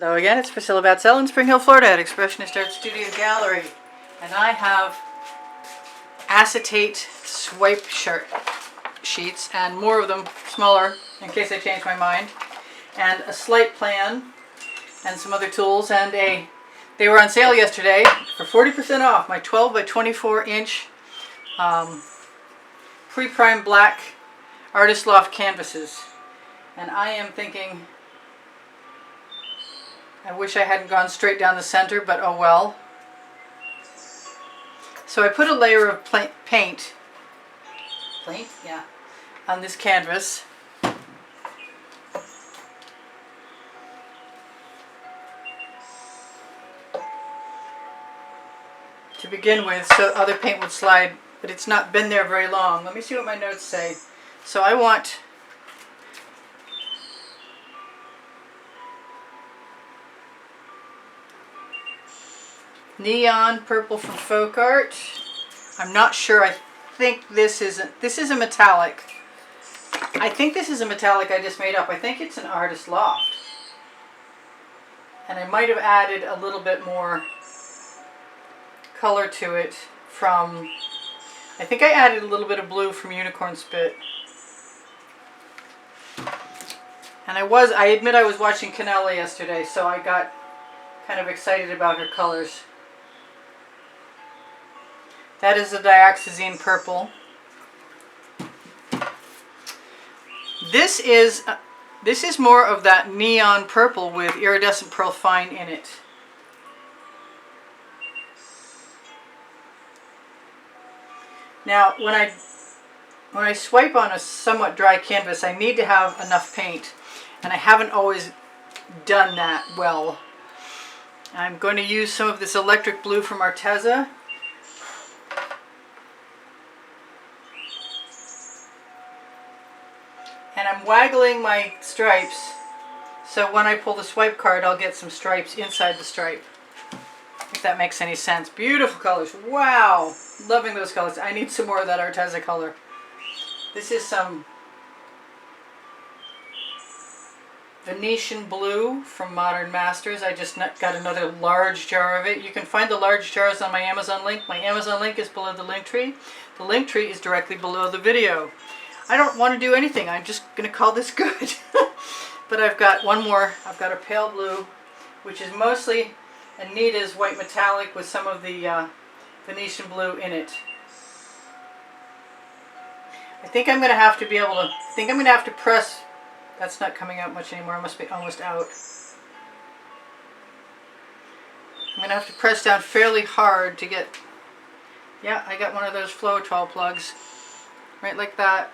Hello again, it's Priscilla Batzell in Spring Hill, Florida at Expressionist Art Studio Gallery. And I have acetate swipe sheets, and more of them, smaller, in case I change my mind, and a slight plan, and some other tools, and they were on sale yesterday for 40% off, my 12 by 24 inch pre-primed black Artist Loft canvases. And I am thinking, I wish I hadn't gone straight down the center, but oh well. So I put a layer of paint, yeah, on this canvas. To begin with, so other paint would slide, but it's not been there very long. Let me see what my notes say. So I want neon purple from Folk Art. I'm not sure. I think this is a metallic. I think this is a metallic I just made up. I think it's an Artist Loft. And I might have added a little bit more color to it from, I think I added a little bit of blue from Unicorn Spit. And I admit I was watching Canella yesterday, so I got kind of excited about her colors. That is a dioxazine purple. This is more of that neon purple with iridescent pearl fine in it. Now, when I swipe on a somewhat dry canvas, I need to have enough paint, and I haven't always done that well. I'm going to use some of this electric blue from Arteza. And I'm waggling my stripes, so when I pull the swipe card, I'll get some stripes inside the stripe, if that makes any sense. Beautiful colors. Wow! Loving those colors. I need some more of that Arteza color. This is some Venetian blue from Modern Masters. I just got another large jar of it. You can find the large jars on my Amazon link. My Amazon link is below the link tree. The link tree is directly below the video. I don't want to do anything. I'm just going to call this good. But I've got one more. I've got a pale blue, which is mostly Anita's white metallic with some of the Venetian blue in it. I think I'm going to have to be able to, I think I'm going to have to press. That's not coming out much anymore. I must be almost out. I'm going to have to press down fairly hard to get, yeah, I got one of those Floetrol plugs. Right like that.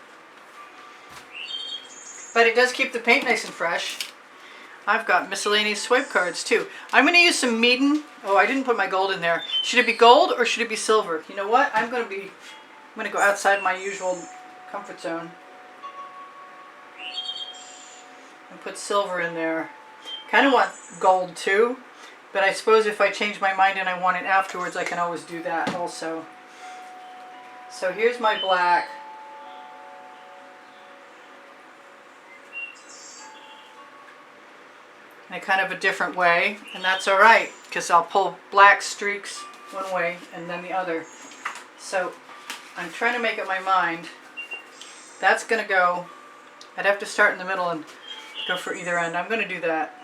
But it does keep the paint nice and fresh. I've got miscellaneous swipe cards too. I'm going to use some Meeden. Oh, I didn't put my gold in there. Should it be gold or should it be silver? You know what? I'm going to go outside my usual comfort zone and put silver in there. Kind of want gold too, but I suppose if I change my mind and I want it afterwards, I can always do that also. So here's my black. In a kind of a different way, and that's all right, because I'll pull black streaks one way and then the other. So I'm trying to make up my mind. That's going to go, I'd have to start in the middle and go for either end. I'm going to do that.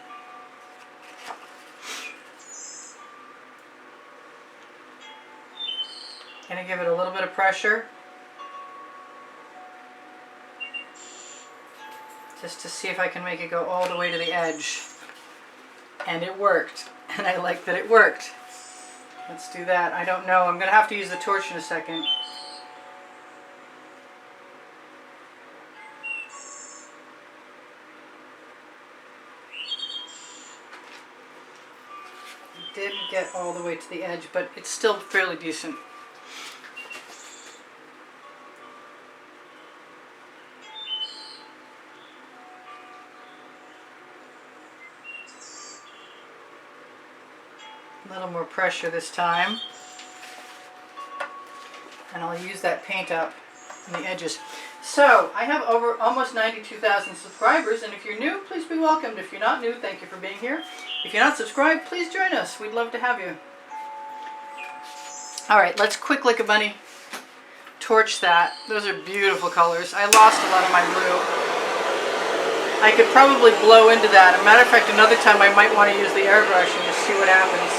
Going to give it a little bit of pressure, just to see if I can make it go all the way to the edge. And it worked, and I like that it worked. Let's do that. I don't know. I'm going to have to use the torch in a second. It didn't get all the way to the edge, but it's still fairly decent. A little more pressure this time, and I'll use that paint up on the edges. So, I have over almost 92,000 subscribers, and if you're new, please be welcomed. If you're not new, thank you for being here. If you're not subscribed, please join us. We'd love to have you. Alright, let's quick like a bunny torch that. Those are beautiful colors. I lost a lot of my blue. I could probably blow into that. As a matter of fact, another time I might want to use the airbrush and just see what happens.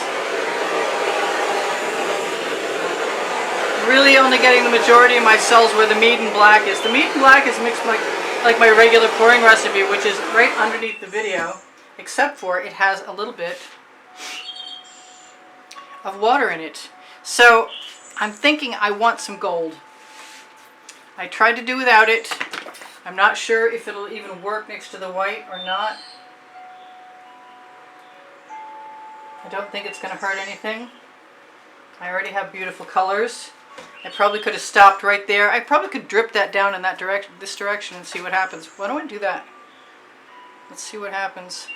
Really only getting the majority of my cells where the mead and black is. The mead and black is mixed like my regular pouring recipe, which is right underneath the video, except for it has a little bit of water in it. So I'm thinking I want some gold. I tried to do without it. I'm not sure if it'll even work next to the white or not. I don't think it's going to hurt anything. I already have beautiful colors. I probably could have stopped right there. I probably could drip that down in that direction, this direction, and see what happens. Why don't I do that? Let's see what happens.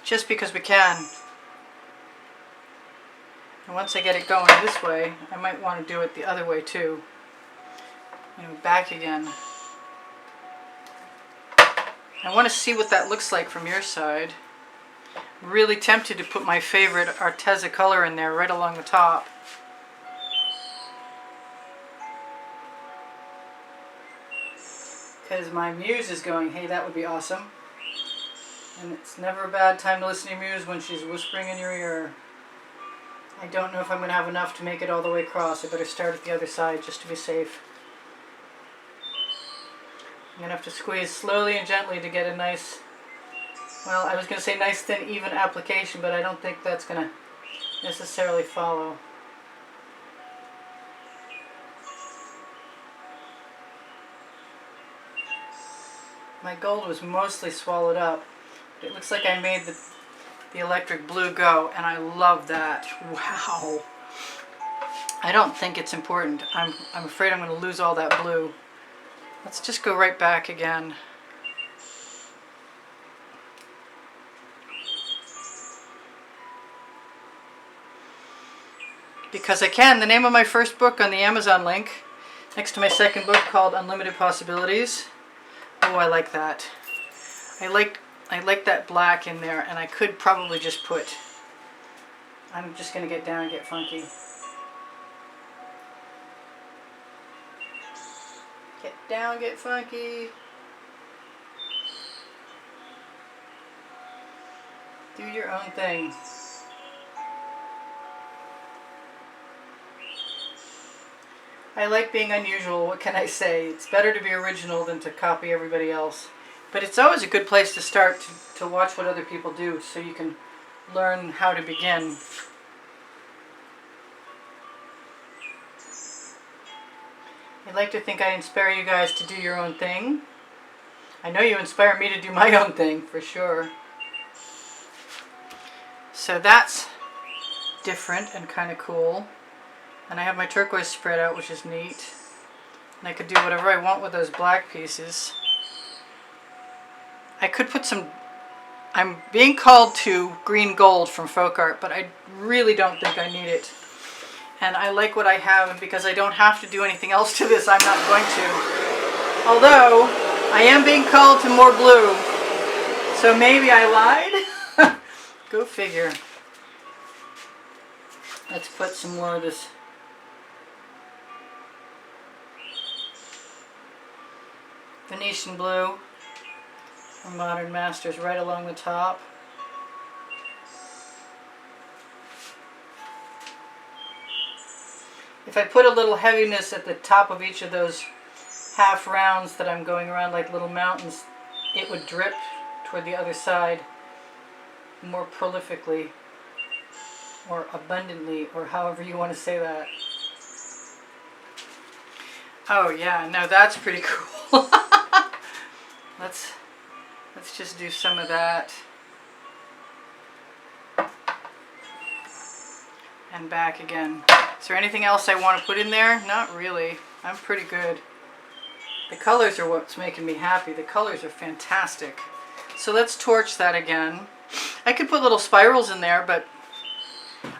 Just because we can. And once I get it going this way, I might want to do it the other way too. Back again. I want to see what that looks like from your side. Really tempted to put my favorite Arteza color in there right along the top. Because my muse is going, hey, that would be awesome. And it's never a bad time to listen to your muse when she's whispering in your ear. I don't know if I'm going to have enough to make it all the way across. I better start at the other side just to be safe. I'm going to have to squeeze slowly and gently to get a nice, well, I was going to say nice, thin, even application, but I don't think that's going to necessarily follow. My gold was mostly swallowed up. It looks like I made the electric blue go, and I love that. Wow. I don't think it's important. I'm afraid I'm going to lose all that blue. Let's just go right back again. Because I can. The name of my first book on the Amazon link, next to my second book called Unlimited Possibilities. Oh, I like that. I like that black in there, and I could probably just put, I'm just going to get down and get funky. Get down, get funky. Do your own thing. I like being unusual, what can I say? It's better to be original than to copy everybody else. But it's always a good place to start to watch what other people do so you can learn how to begin. I'd like to think I inspire you guys to do your own thing. I know you inspire me to do my own thing, for sure. So that's different and kind of cool. And I have my turquoise spread out, which is neat. And I could do whatever I want with those black pieces. I could put some, I'm being called to green gold from folk art, but I really don't think I need it. And I like what I have, and because I don't have to do anything else to this, I'm not going to. Although, I am being called to more blue. So maybe I lied? Go figure. Let's put some more of this Venetian blue from Modern Masters right along the top. If I put a little heaviness at the top of each of those half rounds that I'm going around like little mountains, it would drip toward the other side more prolifically or abundantly, or however you want to say that. Oh yeah, no, that's pretty cool. Let's just do some of that. And back again. Is there anything else I want to put in there? Not really. I'm pretty good. The colors are what's making me happy. The colors are fantastic. So let's torch that again. I could put little spirals in there, but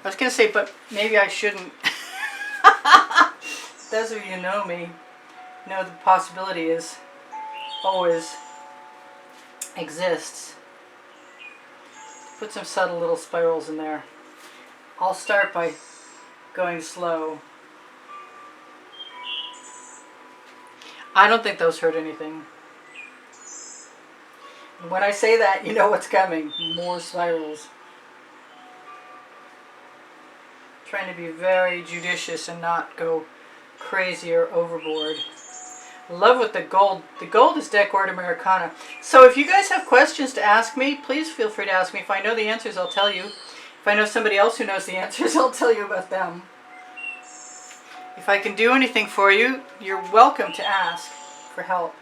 I was going to say, but maybe I shouldn't. Those of you who know me know the possibility is always exists. Put some subtle little spirals in there. I'll start by going slow. I don't think those hurt anything. When I say that, you know what's coming. More spirals. Trying to be very judicious and not go crazy or overboard. Love with the gold. The gold is Decor Americana. So if you guys have questions to ask me, please feel free to ask me. If I know the answers, I'll tell you. If I know somebody else who knows the answers, I'll tell you about them. If I can do anything for you, you're welcome to ask for help.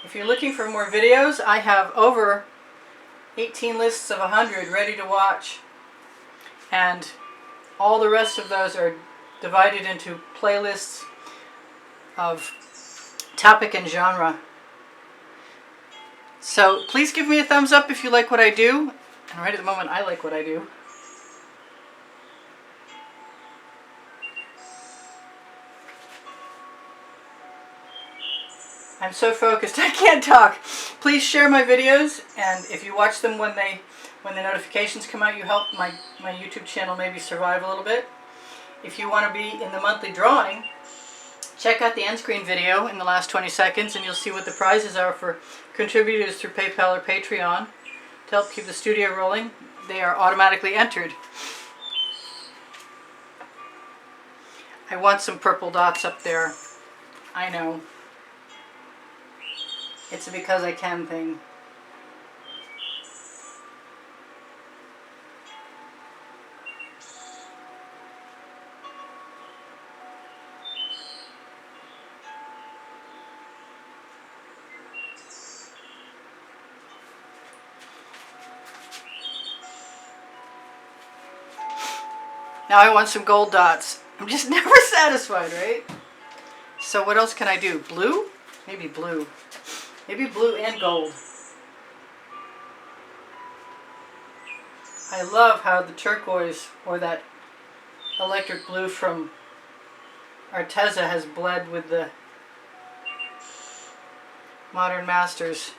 If you're looking for more videos, I have over 18 lists of 100 ready to watch. And all the rest of those are divided into playlists of topic and genre. So please give me a thumbs up if you like what I do. And right at the moment, I like what I do. I'm so focused, I can't talk. Please share my videos, and if you watch them when the notifications come out, you help my YouTube channel maybe survive a little bit. If you want to be in the monthly drawing, check out the end screen video in the last 20 seconds, and you'll see what the prizes are for contributors through PayPal or Patreon. To help keep the studio rolling, they are automatically entered. I want some purple dots up there. I know. It's a because I can thing. Now I want some gold dots. I'm just never satisfied, right? So what else can I do? Blue? Maybe blue. Maybe blue and gold. I love how the turquoise, or that electric blue from Arteza, has bled with the Modern Masters.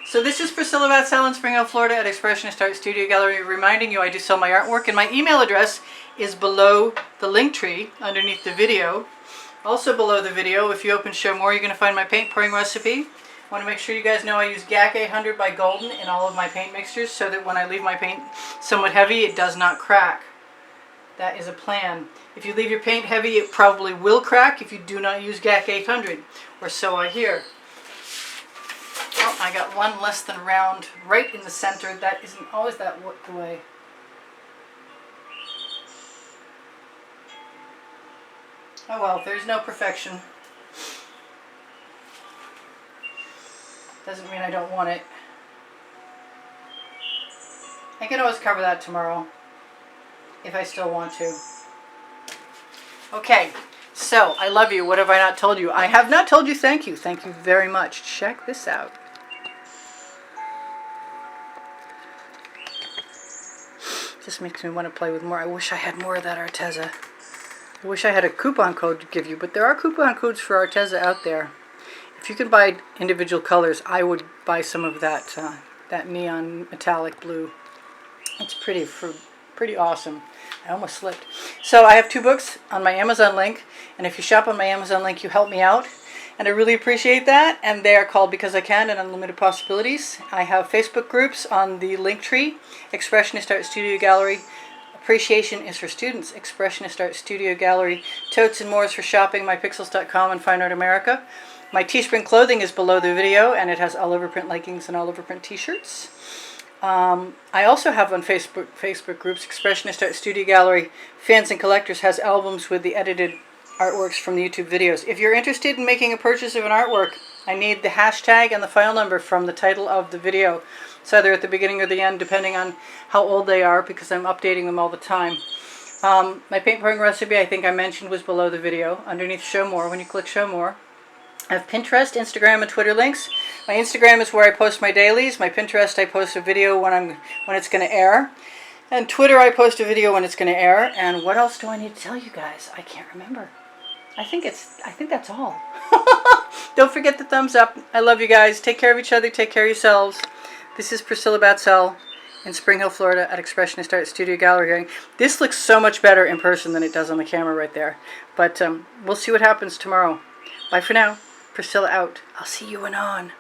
So this is Priscilla Batzell in Spring Hill, Florida at Expressionist Art Studio Gallery, reminding you I do sell my artwork, and my email address is below the link tree underneath the video. Also below the video, if you open Show More, you're going to find my paint pouring recipe. I want to make sure you guys know I use GAC 800 by Golden in all of my paint mixtures so that when I leave my paint somewhat heavy, it does not crack. That is a plan. If you leave your paint heavy, it probably will crack if you do not use GAC 800, or so I hear. Oh, I got one less than round right in the center. That isn't always that the way. Oh well, there's no perfection. Doesn't mean I don't want it. I can always cover that tomorrow if I still want to. Okay, so I love you. What have I not told you? I have not told you thank you. Thank you very much. Check this out. Just makes me want to play with more. I wish I had more of that Arteza. I wish I had a coupon code to give you, but there are coupon codes for Arteza out there. If you can buy individual colors, I would buy some of that that neon metallic blue. It's pretty awesome. I almost slipped. So I have 2 books on my Amazon link, and if you shop on my Amazon link, you help me out, and I really appreciate that. And they are called Because I Can and Unlimited Possibilities. I have Facebook groups on the Linktree, Expressionist Art Studio Gallery. Appreciation is for students, Expressionist Art Studio Gallery. Totes and More is for shopping, mypixels.com and Fine Art America. My Teespring clothing is below the video, and it has all over print leggings and all over print t-shirts. I also have on Facebook groups, Expressionist Art Studio Gallery. Fans and Collectors has albums with the edited artworks from the YouTube videos. If you're interested in making a purchase of an artwork, I need the hashtag and the file number from the title of the video. It's either at the beginning or the end, depending on how old they are, because I'm updating them all the time. My paint pouring recipe, I think I mentioned, was below the video, underneath Show More, when you click Show More. I have Pinterest, Instagram, and Twitter links. My Instagram is where I post my dailies. My Pinterest, I post a video when it's going to air. And Twitter, I post a video when it's going to air. And what else do I need to tell you guys? I can't remember. I think that's all. Don't forget the thumbs up. I love you guys. Take care of each other. Take care of yourselves. This is Priscilla Batzell in Spring Hill, Florida at Expressionist Art Studio Gallery. This looks so much better in person than it does on the camera right there. But we'll see what happens tomorrow. Bye for now. Priscilla out. I'll see you anon.